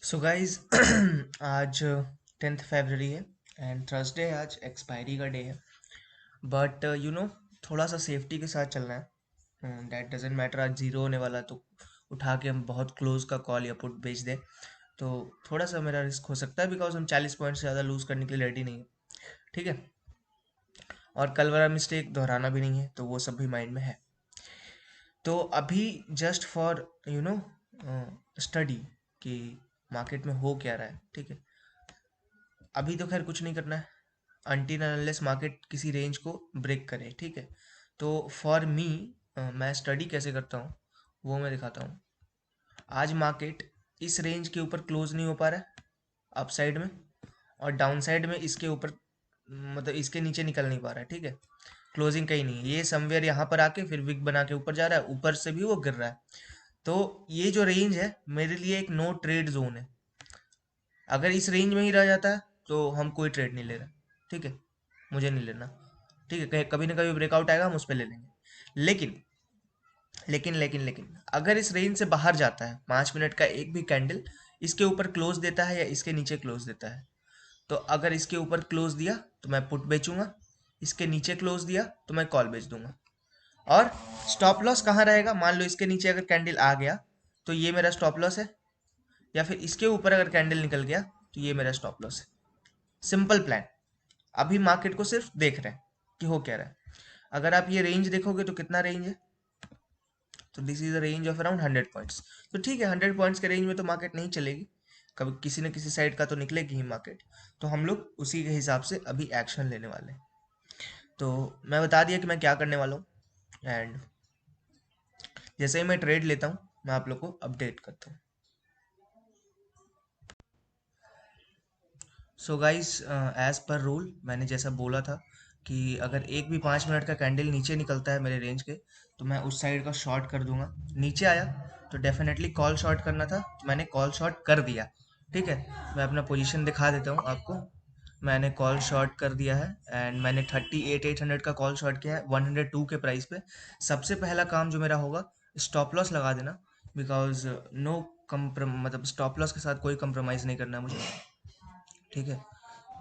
So guys आज 10th फरवरी है and Thursday है, आज एक्सपायरी का डे है। बट थोड़ा सा सेफ्टी के साथ चलना है। दैट डजेंट मैटर, आज जीरो होने वाला तो उठा के हम बहुत क्लोज का कॉल या पुट बेच दें तो थोड़ा सा मेरा रिस्क हो सकता है, बिकॉज हम 40 पॉइंट से ज़्यादा लूज़ करने के लिए रेडी नहीं है। ठीक है। और कल वाला मिस्टेक दोहराना भी नहीं है, तो वो सब भी माइंड में है। तो अभी जस्ट फॉर स्टडी कि मार्केट में हो क्या रहा है। ठीक है। अभी तो खैर कुछ नहीं करना है अनटिल अनलेस मार्केट किसी रेंज को ब्रेक करे। ठीक है। तो फॉर मी, मैं स्टडी कैसे करता हूँ वो मैं दिखाता हूँ। आज मार्केट इस रेंज के ऊपर क्लोज नहीं हो पा रहा है अपसाइड में, और डाउन साइड में इसके ऊपर मतलब इसके नीचे निकल नहीं पा रहा है। ठीक है। क्लोजिंग कहीं नहीं है, ये समवेयर यहाँ पर आके फिर विक बना के ऊपर जा रहा है, ऊपर से भी वो गिर रहा है। तो ये जो रेंज है मेरे लिए एक नो ट्रेड जोन है। अगर इस रेंज में ही रह जाता है तो हम कोई ट्रेड नहीं ले रहे। ठीक है। मुझे नहीं लेना। ठीक है, कभी ना कभी ब्रेकआउट आएगा, हम उस पर ले लेंगे। लेकिन लेकिन अगर इस रेंज से बाहर जाता है, 5 मिनट का एक भी कैंडल इसके ऊपर क्लोज देता है या इसके नीचे क्लोज देता है, तो अगर इसके ऊपर क्लोज दिया तो मैं पुट बेचूंगा, इसके नीचे क्लोज दिया तो मैं कॉल बेच दूंगा। और स्टॉप लॉस कहाँ रहेगा, मान लो इसके नीचे अगर कैंडल आ गया तो ये मेरा स्टॉप लॉस है, या फिर इसके ऊपर अगर कैंडल निकल गया तो ये मेरा स्टॉप लॉस है। Simple plan. अभी मार्केट को सिर्फ देख रहे हैं कि हो क्या रहा है। अगर आप ये रेंज देखोगे तो कितना रेंज है, तो this is the range of around 100 points. तो ठीक है, 100 पॉइंट्स के रेंज में तो मार्केट नहीं चलेगी, कभी किसी न किसी साइड का तो निकलेगी ही मार्केट। तो हम लोग उसी के हिसाब से अभी एक्शन लेने वाले हैं। तो मैं बता दिया कि मैं क्या करने वाला हूँ, एंड जैसे ही मैं ट्रेड लेता हूँ मैं आप लोग को अपडेट करता हूँ। So guys, as per rule मैंने जैसा बोला था कि अगर एक भी 5 मिनट का कैंडल नीचे निकलता है मेरे रेंज के तो मैं उस साइड का शॉर्ट कर दूंगा। नीचे आया तो डेफिनेटली कॉल शॉर्ट करना था, तो मैंने कॉल शॉर्ट कर दिया। ठीक है। मैं अपना पोजीशन दिखा देता हूँ आपको। मैंने कॉल शॉर्ट कर दिया है एंड मैंने 38,800 का कॉल शॉर्ट किया है 102 के प्राइस पे। सबसे पहला काम जो मेरा होगा, स्टॉप लॉस लगा देना, बिकॉज नो मतलब स्टॉप लॉस के साथ कोई कंप्रोमाइज़ नहीं करना है मुझे। ठीक है।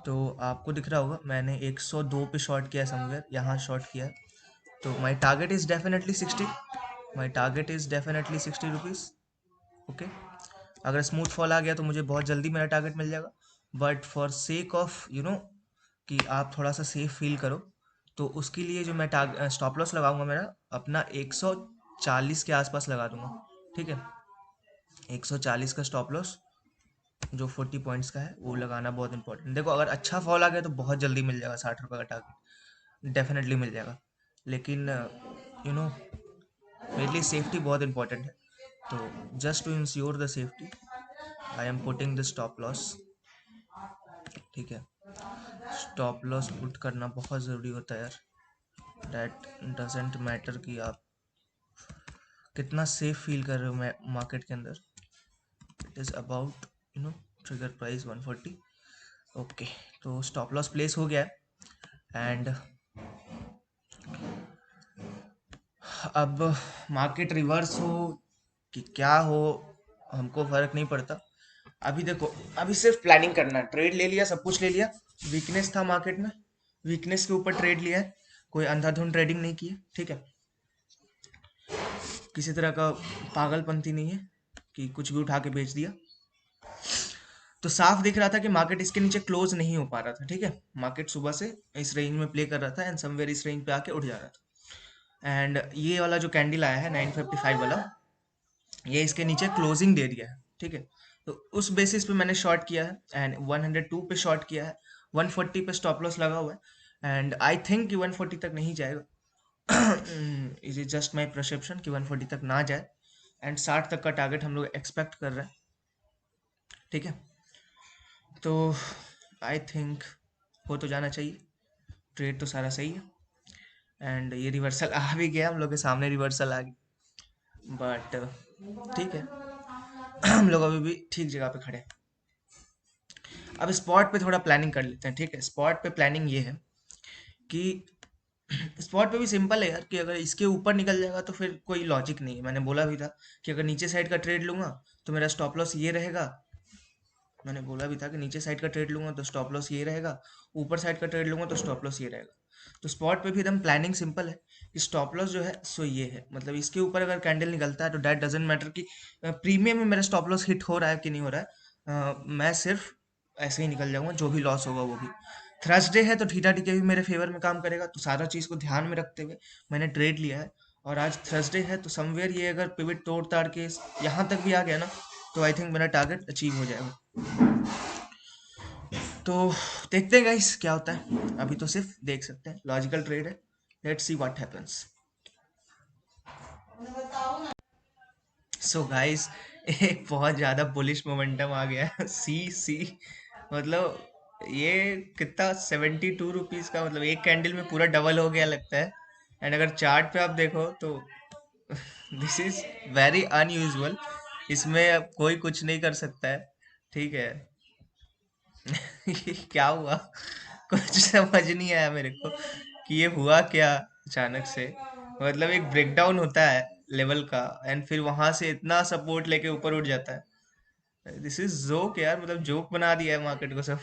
तो आपको दिख रहा होगा मैंने 102 पे शॉर्ट किया है, समवेयर यहाँ शॉर्ट किया है। तो my target is definitely 60। My target is definitely 60 rupees. Okay. अगर स्मूथ फॉल आ गया तो मुझे बहुत जल्दी मेरा टारगेट मिल जाएगा, बट फॉर सेक ऑफ कि आप थोड़ा सा सेफ फील करो, तो उसके लिए जो मैं स्टॉप लॉस लगाऊंगा मेरा अपना 140 के आसपास लगा दूंगा। ठीक है। 140 का स्टॉप लॉस जो 40 पॉइंट्स का है वो लगाना बहुत इंपॉर्टेंट। देखो, अगर अच्छा फॉल आ गया तो बहुत जल्दी मिल जाएगा 60 रुपये का टारगेट, डेफिनेटली मिल जाएगा। लेकिन मेरे लिए सेफ्टी बहुत इंपॉर्टेंट है। तो just to ensure the safety I am putting the stop loss. ठीक है। स्टॉप लॉस पुट करना बहुत ज़रूरी होता है यार। दैट डजेंट मैटर कि आप कितना सेफ फील कर रहे हो मार्केट के अंदर। It is about trigger price 140। Okay. तो स्टॉप लॉस प्लेस हो गया है एंड अब मार्केट रिवर्स हो कि क्या हो हमको फर्क नहीं पड़ता। अभी देखो, अभी सिर्फ प्लानिंग करना है। ट्रेड ले लिया, सब कुछ ले लिया। वीकनेस था मार्केट में, वीकनेस के ऊपर ट्रेड लिया है, कोई अंधाधुंध ट्रेडिंग नहीं की है। ठीक है। किसी तरह का पागलपंती नहीं है कि कुछ भी उठा के बेच दिया। तो साफ दिख रहा था कि मार्केट इसके नीचे क्लोज नहीं हो पा रहा था। ठीक है। मार्केट सुबह से इस रेंज में प्ले कर रहा था एंड समवेयर इस रेंज पे आके उठ जा रहा था। एंड ये वाला जो कैंडल आया है 955 वाला, ये इसके नीचे क्लोजिंग दे दिया है। ठीक है। तो उस बेसिस पे मैंने शॉर्ट किया है एंड 102 पे शॉर्ट किया है। 140 पे स्टॉप लॉस लगा हुआ है एंड आई थिंक कि 140 तक नहीं जाएगा। Is is just my perception कि 140 तक ना जाए, एंड 60 तक का टारगेट हम लोग एक्सपेक्ट कर रहे हैं। ठीक है। तो आई थिंक हो तो जाना चाहिए। ट्रेड तो सारा सही है एंड ये रिवर्सल आ भी गया, हम लोग के सामने रिवर्सल आ गई। बट ठीक है, हम लोग अभी भी ठीक जगह पे खड़े हैं। अब स्पॉट पे थोड़ा प्लानिंग कर लेते हैं। ठीक है। स्पॉट पे प्लानिंग ये है कि स्पॉट पे भी सिंपल है यार, कि अगर इसके ऊपर निकल जाएगा तो फिर कोई लॉजिक नहीं है। मैंने बोला भी था कि अगर नीचे साइड का ट्रेड लूंगा तो मेरा स्टॉप लॉस ये रहेगा, मैंने बोला भी था कि नीचे साइड का ट्रेड लूंगा तो स्टॉप लॉस ये रहेगा, ऊपर साइड का ट्रेड लूंगा तो स्टॉप लॉस ये रहेगा। तो स्पॉट पे भी एकदम प्लानिंग सिंपल है कि स्टॉप लॉस जो है सो ये है, मतलब इसके ऊपर अगर कैंडल निकलता है तो डैट डजेंट मैटर कि प्रीमियम में मेरा स्टॉप लॉस हिट हो रहा है कि नहीं हो रहा है। मैं सिर्फ ऐसे ही निकल जाऊंगा, जो भी लॉस होगा वो भी। थर्सडे है तो थीटा टीके भी मेरे फेवर में काम करेगा, तो सारा चीज़ को ध्यान में रखते हुए मैंने ट्रेड लिया है। और आज थर्सडे है तो समवेयर ये अगर पिवट तोड़ ताड़ के यहाँ तक भी आ गया ना, तो आई थिंक मेरा टारगेट अचीव हो जाएगा। तो देखते हैं गाइस क्या होता है, अभी तो सिर्फ देख सकते हैं, लॉजिकल ट्रेड है। Let's see what happens. So guys, एक बहुत ज़्यादा बुलिश मोमेंटम आ गया है। सी मतलब ये कितना 72 रुपीज़ का, मतलब एक कैंडल में पूरा डबल हो गया लगता है। एंड अगर चार्ट पे आप देखो तो दिस इज वेरी अनयूजुअल। इसमें अब कोई कुछ नहीं कर सकता है, ठीक है। ये क्या हुआ, कुछ समझ नहीं आया मेरे को कि ये हुआ क्या अचानक से। मतलब एक ब्रेकडाउन होता है लेवल का, एंड फिर वहां से इतना सपोर्ट लेके ऊपर उठ जाता है। दिस इज जोक यार, मतलब जोक बना दिया है मार्केट को सब।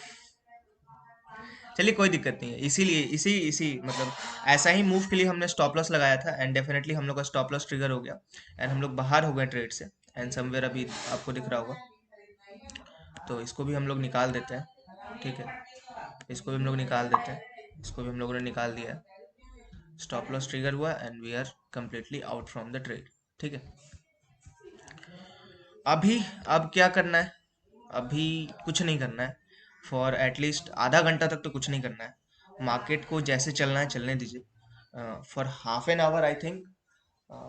चलिए कोई दिक्कत नहीं है, इसीलिए इसी इसी मतलब ऐसा ही मूव के लिए हमने स्टॉप लॉस लगाया था, एंड डेफिनेटली हम लोग का स्टॉप लॉस ट्रिगर हो गया, एंड हम लोग बाहर हो गए ट्रेड से। एंड समवेयर अभी आपको दिख रहा होगा, तो इसको भी हम लोग निकाल देते हैं, ठीक है। इसको भी हम लोग निकाल देते हैं, इसको भी हम लोगों ने निकाल दिया है। स्टॉप लॉस ट्रिगर हुआ and we are completely out from the trade, ठीक है। अभी अब क्या करना है, अभी कुछ नहीं करना है। फॉर एटलीस्ट आधा घंटा तक तो कुछ नहीं करना है, मार्केट को जैसे चलना है चलने दीजिए। For half an hour I think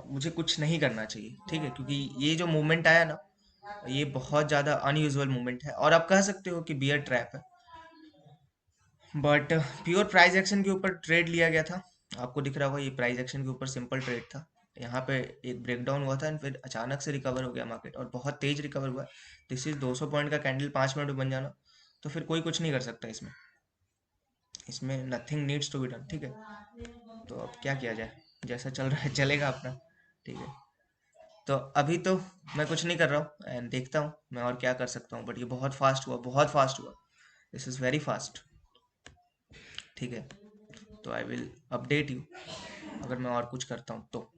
मुझे कुछ नहीं करना चाहिए, ठीक है, क्योंकि ये जो मूवमेंट आया ना, ये बहुत ज़्यादा अनयूजुअल मूवमेंट है, और आप कह सकते हो कि बियर ट्रैप है। बट प्योर प्राइस एक्शन के ऊपर ट्रेड लिया गया था। आपको दिख रहा होगा ये प्राइस एक्शन के ऊपर सिंपल ट्रेड था। यहाँ पे एक ब्रेकडाउन हुआ था एंड फिर अचानक से रिकवर हो गया मार्केट, और बहुत तेज रिकवर हुआ है। दिस इज 200 पॉइंट का कैंडल 5 मिनट में बन जाना, तो फिर कोई कुछ नहीं कर सकता इसमें। इसमें nothing needs to be done, ठीक है। तो अब क्या किया जाए, जैसा चल रहा है चलेगा अपना, ठीक है। तो अभी तो मैं कुछ नहीं कर रहा हूँ, एंड देखता हूँ मैं और क्या कर सकता हूँ, बट ये बहुत फास्ट हुआ, बहुत फास्ट हुआ। दिस इज वेरी फास्ट, ठीक है। तो आई विल अपडेट यू अगर मैं और कुछ करता हूँ तो।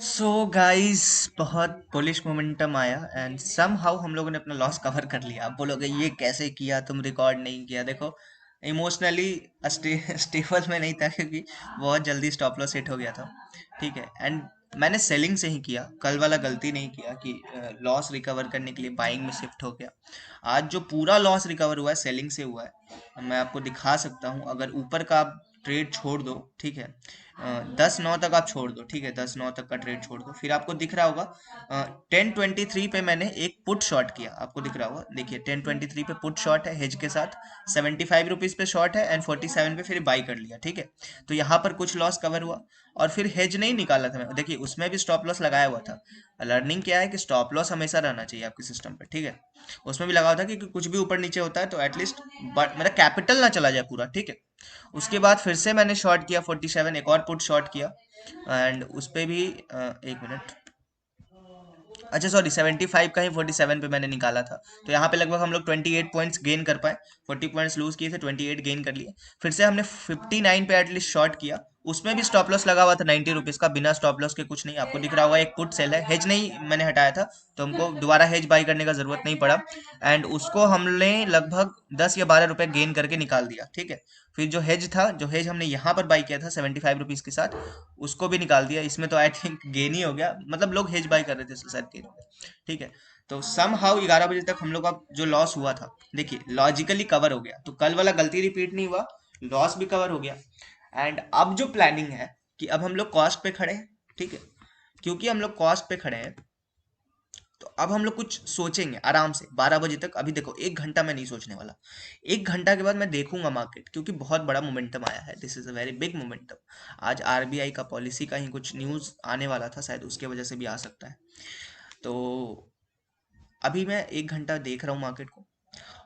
सो गाइस, बहुत बुलिश मोमेंटम आया एंड समहाउ हम लोगों ने अपना लॉस कवर कर लिया। आप बोलोगे ये कैसे किया, तुम रिकॉर्ड नहीं किया। देखो, इमोशनली स्टेबल में नहीं था, क्योंकि बहुत जल्दी स्टॉप लॉस हिट हो गया था, ठीक है। एंड मैंने सेलिंग से ही किया, कल वाला गलती नहीं किया कि लॉस रिकवर करने के लिए बाइंग में शिफ्ट हो गया। आज जो पूरा लॉस रिकवर हुआ है सेलिंग से हुआ है, मैं आपको दिखा सकता हूँ। अगर ऊपर का आप ट्रेड छोड़ दो, ठीक है, 10-9 तक आप छोड़ दो, ठीक है, 10-9 तक का ट्रेड छोड़ दो, फिर आपको दिख रहा होगा 10-23 पे मैंने एक पुट शॉट किया, आपको दिख रहा होगा, देखिए 10-23 पे पुट शॉट है हेज के साथ, 75 रुपीज पे शॉट है, एंड 47 पे फिर बाई कर लिया, ठीक है। तो यहाँ पर कुछ लॉस कवर हुआ, और फिर हेज नहीं निकाला था मैं, देखिए उसमें भी स्टॉप लॉस लगाया हुआ था। लर्निंग क्या है कि स्टॉप लॉस हमेशा रहना चाहिए आपके सिस्टम पे, ठीक है। उसमें भी लगा हुआ था कि कुछ भी ऊपर नीचे होता है तो एटलीस्ट मेरा कैपिटल ना चला जाए पूरा, ठीक है। उसके बाद फिर से मैंने शॉर्ट किया 47, एक और पुट शॉर्ट किया, एंड उस पे भी एक मिनट, अच्छा सॉरी, 75 का ही 47 पे मैंने निकाला था। तो यहाँ पे लगभग हम लोग 28 पॉइंट्स गेन कर पाए, 40 पॉइंट्स लूज किए थे, 28 गेन कर लिए। फिर से हमने 59 पे एटलीस्ट शॉर्ट किया, उसमें भी स्टॉप लॉस लगा हुआ था 90 रुपीज का, बिना स्टॉप लॉस के कुछ नहीं। आपको दिख रहा होगा एक पुट सेल है, हेज नहीं मैंने हटाया था, तो हमको दोबारा हेज बाई करने का जरूरत नहीं पड़ा, एंड उसको हमने लगभग 10 या 12 रुपए गेन करके निकाल दिया, ठीक है। फिर जो हेज था, जो हेज हमने यहाँ पर बाई किया था 75 रुपीज के साथ, उसको भी निकाल दिया। इसमें तो आई थिंक गेन ही हो गया, मतलब लोग हेज बाई कर रहे थे इसलिए शायद गेन हो गया, ठीक है। तो सम हाउ 11 बजे तक हम लोग का जो लॉस हुआ था, देखिए लॉजिकली कवर हो गया, तो कल वाला गलती रिपीट नहीं हुआ, लॉस भी कवर हो गया। एंड अब जो प्लानिंग है कि अब हम लोग कॉस्ट पे खड़े हैं, ठीक है। क्योंकि हम लोग कॉस्ट पे खड़े हैं, तो अब हम लोग कुछ सोचेंगे आराम से 12 बजे तक। अभी देखो, एक घंटा मैं नहीं सोचने वाला, एक घंटा के बाद मैं देखूंगा मार्केट, क्योंकि बहुत बड़ा मोमेंटम आया है, this is a very big momentum. आज आरबीआई का पॉलिसी का ही कुछ न्यूज़ आने वाला था, शायद उसके वजह से भी आ सकता है। तो अभी मैं एक घंटा देख रहा हूँ मार्केट को,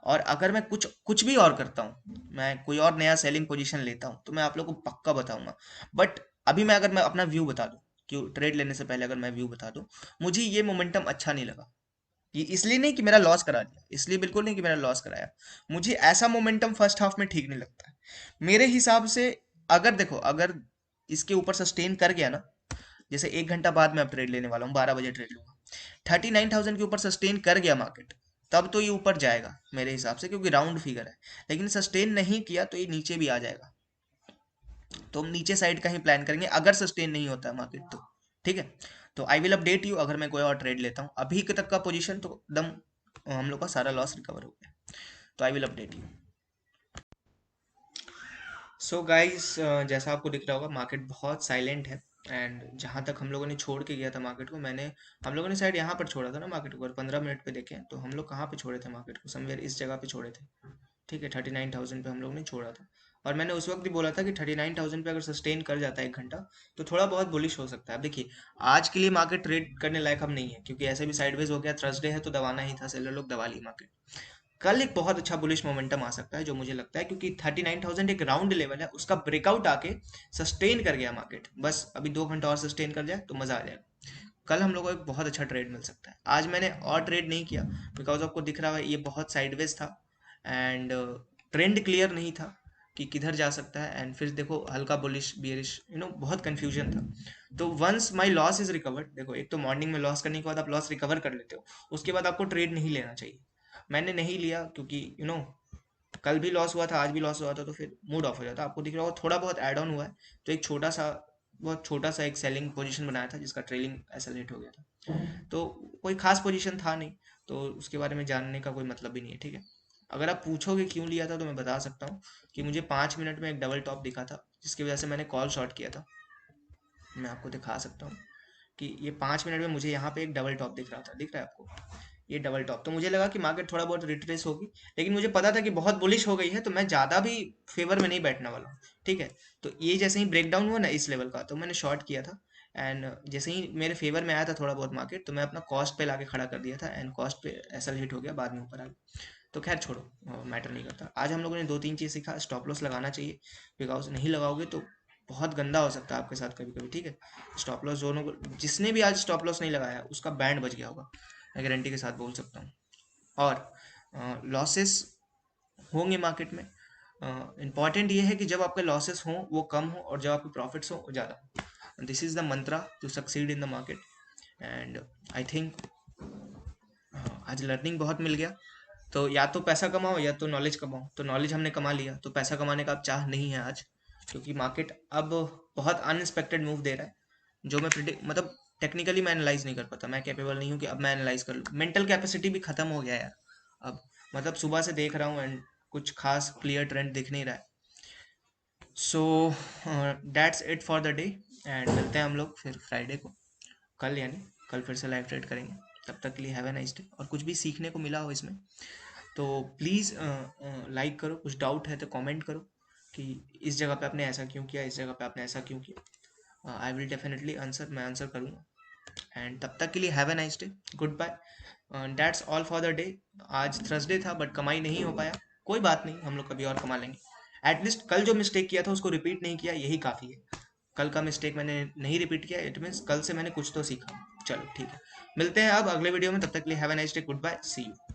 और अगर मैं कुछ कुछ भी और करता हूँ, मैं कोई और नया सेलिंग पोजीशन लेता हूँ, तो मैं आप लोग को पक्का बताऊंगा। बट अभी अगर मैं अपना व्यू बता दूं, कि ट्रेड लेने से पहले अगर मैं व्यू बता दूं, मुझे ये मोमेंटम अच्छा नहीं लगा, कि इसलिए नहीं कि मेरा लॉस करा दिया, इसलिए बिल्कुल नहीं कि मेरा लॉस कराया। मुझे ऐसा मोमेंटम फर्स्ट हाफ में ठीक नहीं लगता है मेरे हिसाब से। अगर देखो, अगर इसके ऊपर सस्टेन कर गया ना, जैसे 1 घंटा बाद मैं अब ट्रेड लेने वाला हूँ, 12 बजे ट्रेड लूंगा, 39,000 के ऊपर सस्टेन कर गया मार्केट, तब तो ये ऊपर जाएगा मेरे हिसाब से, क्योंकि राउंड फिगर है। लेकिन सस्टेन नहीं किया तो ये नीचे भी आ जाएगा, तो हम नीचे साइड का ही प्लान करेंगे अगर सस्टेन नहीं होता है मार्केट तो। ठीक है, तो आई विल अपडेट यू अगर मैं कोई और ट्रेड लेता हूँ। अभी के तक का पोजीशन तो एकदम हम लोग का सारा लॉस रिकवर हो गया, तो I will update you. So guys, जैसा आपको दिख रहा होगा मार्केट बहुत साइलेंट है। एंड जहाँ तक हम लोगों ने छोड़ के गया था मार्केट को, हम लोगों ने शायद यहाँ पर छोड़ा था ना मार्केट को, अगर 15 मिनट पे देखें तो हम लोग कहाँ पे छोड़े थे मार्केट को, समवेयर इस जगह पे छोड़े थे। ठीक है, 39,000 पे हम लोग ने छोड़ा था। और मैंने उस वक्त भी बोला था कि 39,000 पे अगर सस्टेन कर जाता है 1 घंटा, तो थोड़ा बहुत बुलिश हो सकता है। अब देखिए, आज के लिए मार्केट ट्रेड करने लायक अब नहीं है, क्योंकि ऐसे भी साइडवेज हो गया, थर्सडे है तो दबाना ही था, सेलर लोग दबा ली मार्केट। कल एक बहुत अच्छा बुलिश मोमेंटम आ सकता है जो मुझे लगता है, क्योंकि 39,000 एक राउंड लेवल है, उसका ब्रेकआउट आके सस्टेन कर गया मार्केट, बस अभी 2 घंटा और सस्टेन कर जाए तो मजा आ जाएगा। कल हम लोग को एक बहुत अच्छा ट्रेड मिल सकता है। आज मैंने और ट्रेड नहीं किया, बिकॉज आपको दिख रहा है ये बहुत साइडवेज था, एंड ट्रेंड क्लियर नहीं था कि किधर जा सकता है। एंड फिर देखो हल्का बुलिश बियरिश, बहुत कंफ्यूजन था। तो once my loss is recovered, देखो एक तो मॉर्निंग में लॉस करने के बाद आप लॉस रिकवर कर लेते हो, उसके बाद आपको ट्रेड नहीं लेना चाहिए। मैंने नहीं लिया क्योंकि कल भी लॉस हुआ था, आज भी लॉस हुआ था, तो फिर मूड ऑफ हो जाता। आपको दिख रहा होगा थोड़ा बहुत ऐड ऑन हुआ है, तो एक छोटा सा, बहुत छोटा सा एक सेलिंग पोजीशन बनाया था, जिसका ट्रेलिंग ऐसा लेट हो गया था। तो कोई खास पोजीशन था नहीं, तो उसके बारे में जानने का कोई मतलब भी नहीं है। ठीक है, अगर आप पूछोगे क्यों लिया था तो मैं बता सकता हूँ कि मुझे 5 मिनट में एक डबल टॉप दिखा था, जिसकी वजह से मैंने कॉल शॉर्ट किया था। मैं आपको दिखा सकता हूँ कि ये 5 मिनट में मुझे यहाँ पे एक डबल टॉप दिख रहा था, दिख रहा है आपको ये डबल टॉप। तो मुझे लगा कि मार्केट थोड़ा बहुत रिट्रेस होगी, लेकिन मुझे पता था कि बहुत बुलिश हो गई है, तो मैं ज़्यादा भी फेवर में नहीं बैठने वाला हूँ। ठीक है, तो ये जैसे ही ब्रेक डाउन हुआ ना इस लेवल का, तो मैंने शॉर्ट किया था। एंड जैसे ही मेरे फेवर में आया था थोड़ा बहुत मार्केट, तो मैं अपना कॉस्ट पे लाके खड़ा कर दिया था, एंड कॉस्ट पे ऐसा हिट हो गया, बाद में ऊपर आ गया। तो खैर छोड़ो, मैटर नहीं करता। आज हम लोगों ने दो तीन चीज़ सीखा। स्टॉप लॉस लगाना चाहिए, बिकॉज नहीं लगाओगे तो बहुत गंदा हो सकता है आपके साथ कभी कभी। ठीक है, स्टॉप लॉस दोनों को, जिसने भी आज स्टॉप लॉस नहीं लगाया उसका बैंड बच गया होगा, मैं गारंटी के साथ बोल सकता हूँ। और लॉसेस होंगे मार्केट में। इम्पॉर्टेंट ये है कि जब आपके लॉसेस हों वो कम हो, और जब आपके प्रॉफिट्स हों वो ज़्यादा। This is the mantra to succeed in the market. And I think आज लर्निंग बहुत मिल गया। तो या तो पैसा कमाओ या तो नॉलेज कमाओ, तो नॉलेज हमने कमा लिया, तो पैसा कमाने का अब चाह नहीं है आज, क्योंकि मार्केट अब बहुत अनएक्सपेक्टेड मूव दे रहा है, जो मैं प्रिडिक्ट, मतलब टेक्निकली मैं एनालाइज नहीं कर पाता, मैं कैपेबल नहीं हूँ कि अब मैं एनालाइज कर लूँ। मेंटल कैपेसिटी भी खत्म हो गया है यार अब। मतलब सुबह से देख रहा हूँ एंड कुछ खास क्लियर ट्रेंड दिख नहीं रहा है। So that's it for the day, and मिलते हैं हम लोग फिर फ्राइडे को, कल यानी कल फिर से लाइव ट्रेड करेंगे। तब तक के लिए हैव ए नाइस डे। और कुछ भी सीखने को मिला हो इसमें तो प्लीज़ लाइक करो, कुछ डाउट है तो कमेंट करो कि इस जगह पे आपने ऐसा क्यों किया, इस जगह पे आपने ऐसा क्यों किया। आई विल डेफिनेटली आंसर, मैं आंसर करूँगा। एंड तब तक के लिए have a nice day, goodbye. That's all for the day. आज थर्सडे था बट कमाई नहीं हो पाया, कोई बात नहीं, हम लोग कभी और कमा लेंगे। एटलीस्ट कल जो मिस्टेक किया था उसको रिपीट नहीं किया, यही काफ़ी है। कल का मिस्टेक मैंने नहीं रिपीट किया, इट मीन्स कल से मैंने कुछ तो सीखा। चलो ठीक है, मिलते हैं अब अगले वीडियो में, तब तक के लिए have a nice day, goodbye, see you.